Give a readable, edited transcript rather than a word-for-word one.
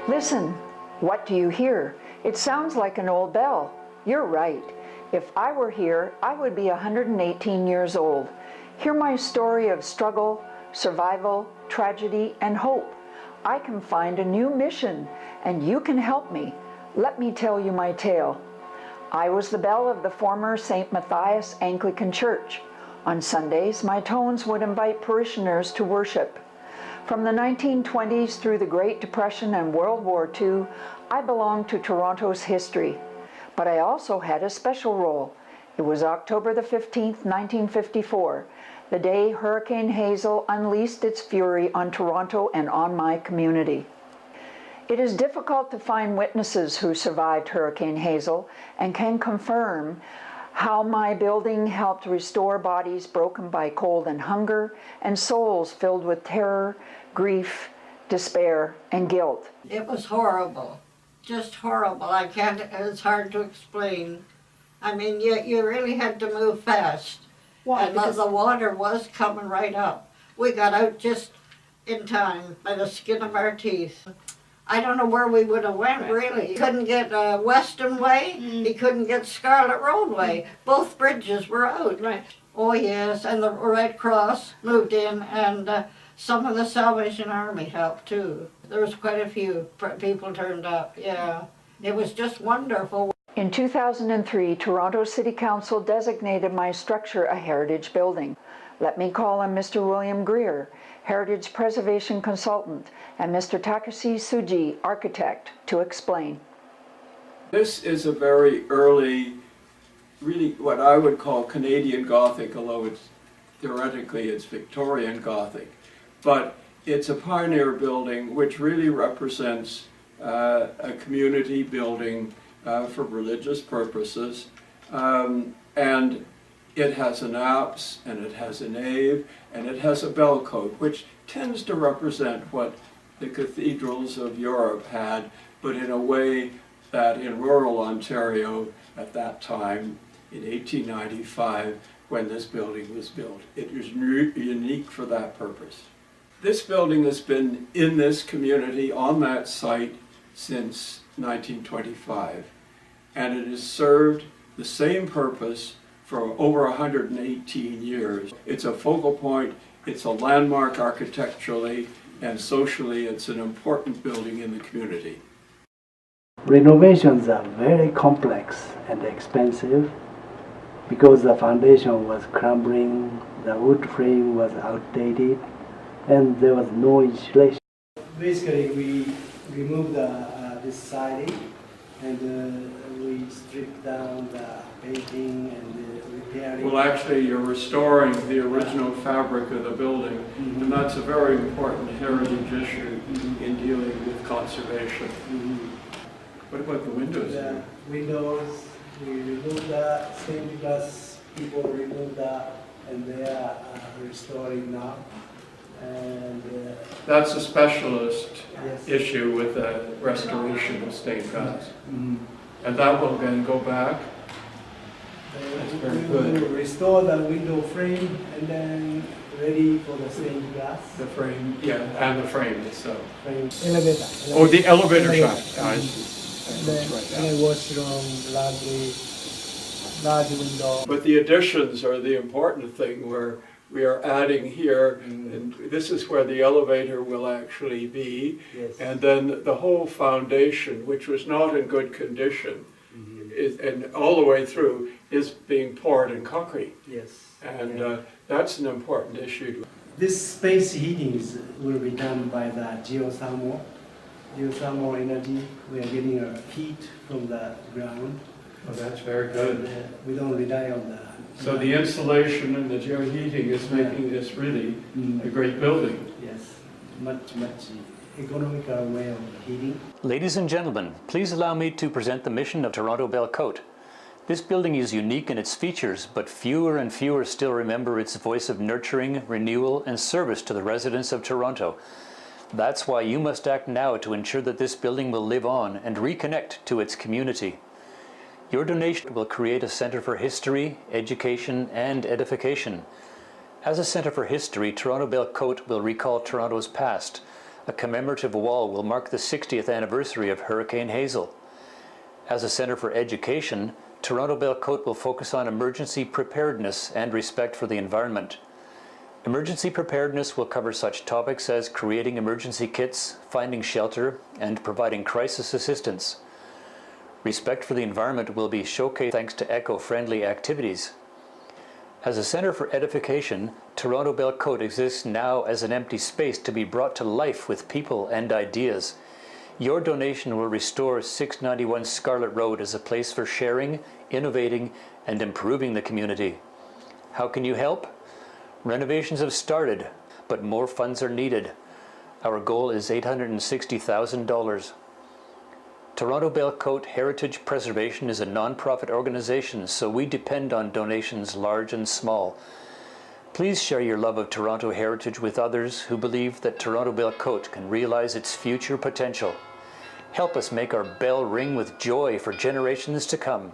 Listen, what do you hear? It sounds like an old bell. You're right. If I were here, I would be 118 years old. Hear my story of struggle, survival, tragedy, and hope. I can find a new mission, and you can help me. Let me tell you my tale. I was the bell of the former St. Matthias Anglican Church. On Sundays, my tones would invite parishioners to worship. From the 1920s through the Great Depression and World War II, I belonged to Toronto's history. But I also had a special role. It was October the 15th, 1954, the day Hurricane Hazel unleashed its fury on Toronto and on my community. It is difficult to find witnesses who survived Hurricane Hazel and can confirm how my building helped restore bodies broken by cold and hunger and souls filled with terror, grief, despair, and guilt. It was horrible, just horrible. It's hard to explain. I mean, you really had to move fast. Why? And the water was coming right up. We got out just in time by the skin of our teeth. I don't know where we would have went, really. He couldn't get Weston Way, he couldn't get Scarlet Roadway. Both bridges were out. Right. Oh yes, and the Red Cross moved in, and some of the Salvation Army helped too. There was quite a few people turned up, yeah. It was just wonderful. In 2003, Toronto City Council designated my structure a heritage building. Let me call on Mr. William Greer, Heritage Preservation Consultant, and Mr. Takashi Tsuji, Architect, to explain. This is a very early, really what I would call Canadian Gothic, although theoretically it's Victorian Gothic. But it's a pioneer building which really represents a community building for religious purposes. And it has an apse, and it has a nave, and it has a bell cote, which tends to represent what the cathedrals of Europe had, but in a way that in rural Ontario at that time, in 1895, when this building was built, it was unique for that purpose. This building has been in this community on that site since 1925, and it has served the same purpose for over 118 years. It's a focal point, it's a landmark architecturally, and socially it's an important building in the community. Renovations are very complex and expensive because the foundation was crumbling, the wood frame was outdated, and there was no insulation. Basically, we removed this siding and we stripped down the painting and repairing. Well, actually, you're restoring the original fabric of the building, and that's a very important heritage issue in dealing with conservation. What about the windows? The windows, we removed the stained glass, people removed that, and they are restoring now. And that's a specialist yes. issue with the restoration of stained glass. And that will then go back. That's very good. We will restore the window frame and then ready for the stained glass. The frame, yeah, and the frame itself. Frame. Elevator. Oh, the elevator shaft. I see. And then washroom, laundry, large window. But the additions are the important thing, where we are adding here, and this is where the elevator will actually be. Yes. And then the whole foundation, which was not in good condition, and all the way through, is being poured in concrete. Yes. And that's an important issue. This space heating will be done by the geothermal energy. We are getting our heat from the ground. Oh, that's very good. And, we don't rely on the... So the insulation and the geoheating is making this really a great building. Yes, much economical way of heating. Ladies and gentlemen, please allow me to present the mission of Toronto Bell Cote. This building is unique in its features, but fewer and fewer still remember its voice of nurturing, renewal, and service to the residents of Toronto. That's why you must act now to ensure that this building will live on and reconnect to its community. Your donation will create a Centre for History, Education, and Edification. As a Centre for History, Toronto Bell Cote will recall Toronto's past, A commemorative wall will mark the 60th anniversary of Hurricane Hazel. As a Centre for Education, Toronto Belle Cote will focus on emergency preparedness and respect for the environment. Emergency preparedness will cover such topics as creating emergency kits, finding shelter, and providing crisis assistance. Respect for the environment will be showcased thanks to eco-friendly activities. As a centre for edification, Toronto Belle Cote exists now as an empty space to be brought to life with people and ideas. Your donation will restore 691 Scarlett Road as a place for sharing, innovating, and improving the community. How can you help? Renovations have started, but more funds are needed. Our goal is $860,000. Toronto Belle Cote Heritage Preservation is a non-profit organization, so we depend on donations large and small. Please share your love of Toronto heritage with others who believe that Toronto Belle Cote can realize its future potential. Help us make our bell ring with joy for generations to come.